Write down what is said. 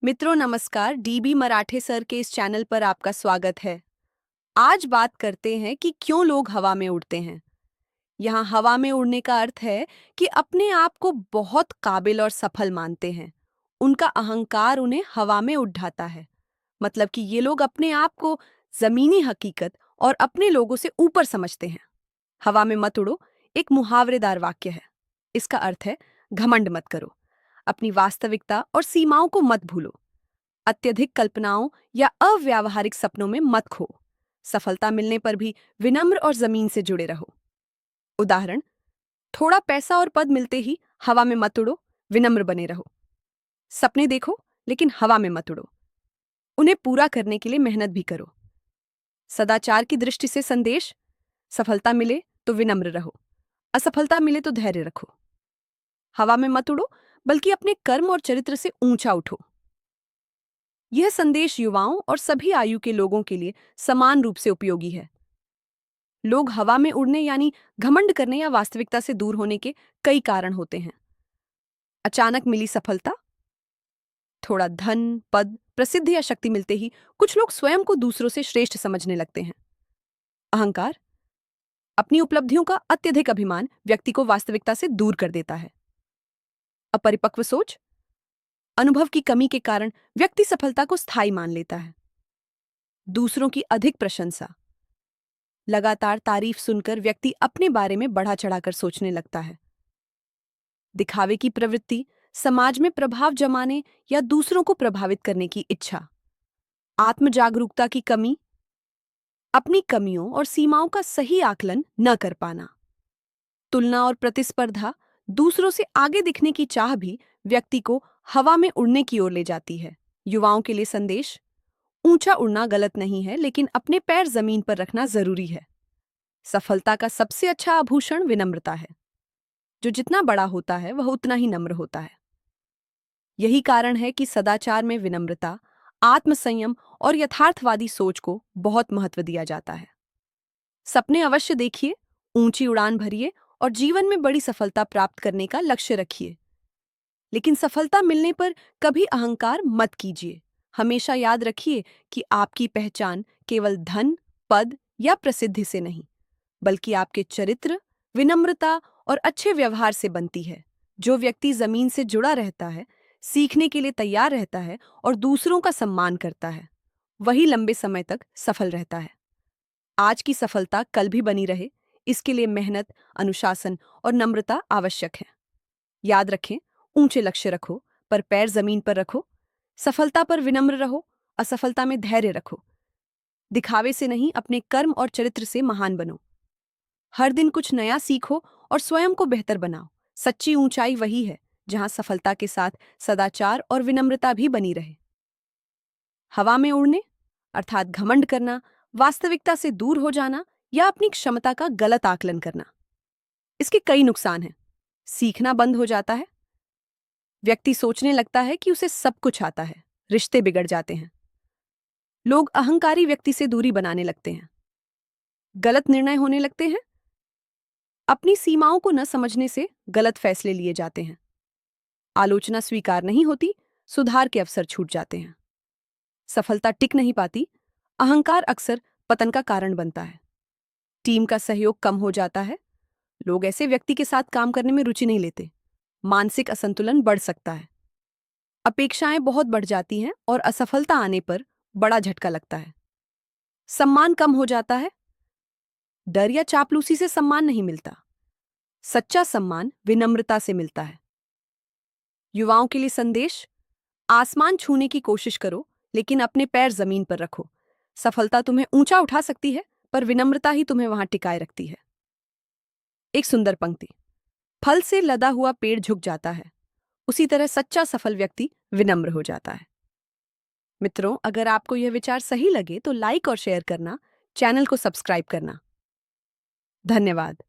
मित्रों नमस्कार, डीबी मराठे सर के इस चैनल पर आपका स्वागत है। आज बात करते हैं कि क्यों लोग हवा में उड़ते हैं। यहाँ हवा में उड़ने का अर्थ है कि अपने आप को बहुत काबिल और सफल मानते हैं। उनका अहंकार उन्हें हवा में उठाता है। मतलब कि ये लोग अपने आप को जमीनी हकीकत और अपने लोगों से ऊपर समझते हैं। हवा में मत उड़ो एक मुहावरेदार वाक्य है। इसका अर्थ है घमंड मत करो, अपनी वास्तविकता और सीमाओं को मत भूलो, अत्यधिक कल्पनाओं या अव्यावहारिक सपनों में मत खो, सफलता मिलने पर भी विनम्र और जमीन से जुड़े रहो। उदाहरण, थोड़ा पैसा और पद मिलते ही हवा में मत उड़ो, विनम्र बने रहो। सपने देखो लेकिन हवा में मत उड़ो, उन्हें पूरा करने के लिए मेहनत भी करो। सदाचार की दृष्टि से संदेश, सफलता मिले तो विनम्र रहो, असफलता मिले तो धैर्य रखो। हवा में मत उड़ो बल्कि अपने कर्म और चरित्र से ऊंचा उठो। यह संदेश युवाओं और सभी आयु के लोगों के लिए समान रूप से उपयोगी है। लोग हवा में उड़ने यानी घमंड करने या वास्तविकता से दूर होने के कई कारण होते हैं। अचानक मिली सफलता, थोड़ा धन, पद, प्रसिद्धि या शक्ति मिलते ही कुछ लोग स्वयं को दूसरों से श्रेष्ठ समझने लगते हैं। अहंकार, अपनी उपलब्धियों का अत्यधिक अभिमान व्यक्ति को वास्तविकता से दूर कर देता है। अपरिपक्व सोच, अनुभव की कमी के कारण व्यक्ति सफलता को स्थायी मान लेता है। दूसरों की अधिक प्रशंसा, लगातार तारीफ सुनकर व्यक्ति अपने बारे में बढ़ा चढ़ाकर सोचने लगता है। दिखावे की प्रवृत्ति, समाज में प्रभाव जमाने या दूसरों को प्रभावित करने की इच्छा। आत्म जागरूकता की कमी, अपनी कमियों और सीमाओं का सही आकलन न कर पाना। तुलना और प्रतिस्पर्धा, दूसरों से आगे दिखने की चाह भी व्यक्ति को हवा में उड़ने की ओर ले जाती है। युवाओं के लिए संदेश, ऊंचा उड़ना गलत नहीं है, लेकिन अपने पैर जमीन पर रखना जरूरी है। सफलता का सबसे अच्छा आभूषण विनम्रता है। जो जितना बड़ा होता है वह उतना ही नम्र होता है। यही कारण है कि सदाचार में विनम्रता, आत्मसंयम और यथार्थवादी सोच को बहुत महत्व दिया जाता है। सपने अवश्य देखिए, ऊंची उड़ान भरिए और जीवन में बड़ी सफलता प्राप्त करने का लक्ष्य रखिए। लेकिन सफलता मिलने पर कभी अहंकार मत कीजिए। हमेशा याद रखिए कि आपकी पहचान केवल धन, पद या प्रसिद्धि से नहीं, बल्कि आपके चरित्र, विनम्रता और अच्छे व्यवहार से बनती है। जो व्यक्ति जमीन से जुड़ा रहता है, सीखने के लिए तैयार रहता है और दूसरों का सम्मान करता है, वही लंबे समय तक सफल रहता है। आज की सफलता कल भी बनी रहे, इसके लिए मेहनत, अनुशासन और नम्रता आवश्यक है। याद रखें, ऊंचे लक्ष्य रखो पर पैर जमीन पर रखो। सफलता पर विनम्र रहो, असफलता में धैर्य रखो। दिखावे से नहीं, अपने कर्म और चरित्र से महान बनो। हर दिन कुछ नया सीखो और स्वयं को बेहतर बनाओ। सच्ची ऊंचाई वही है जहां सफलता के साथ सदाचार और विनम्रता भी बनी रहे। हवा में उड़ने अर्थात घमंड करना, वास्तविकता से दूर हो जाना या अपनी क्षमता का गलत आकलन करना, इसके कई नुकसान हैं। सीखना बंद हो जाता है, व्यक्ति सोचने लगता है कि उसे सब कुछ आता है, रिश्ते बिगड़ जाते हैं, लोग अहंकारी व्यक्ति से दूरी बनाने लगते हैं, गलत निर्णय होने लगते हैं, अपनी सीमाओं को न समझने से गलत फैसले लिए जाते हैं, आलोचना स्वीकार नहीं होती, सुधार के अवसर छूट जाते हैं, सफलता टिक नहीं पाती, अहंकार अक्सर पतन का कारण बनता है, टीम का सहयोग कम हो जाता है, लोग ऐसे व्यक्ति के साथ काम करने में रुचि नहीं लेते, मानसिक असंतुलन बढ़ सकता है, अपेक्षाएं बहुत बढ़ जाती हैं और असफलता आने पर बड़ा झटका लगता है, सम्मान कम हो जाता है, डर या चापलूसी से सम्मान नहीं मिलता, सच्चा सम्मान विनम्रता से मिलता है। युवाओं के लिए संदेश, आसमान छूने की कोशिश करो लेकिन अपने पैर जमीन पर रखो। सफलता तुम्हें ऊंचा उठा सकती है पर विनम्रता ही तुम्हें वहां टिकाए रखती है। एक सुंदर पंक्ति, फल से लदा हुआ पेड़ झुक जाता है, उसी तरह सच्चा सफल व्यक्ति विनम्र हो जाता है। मित्रों, अगर आपको यह विचार सही लगे तो लाइक और शेयर करना, चैनल को सब्सक्राइब करना। धन्यवाद।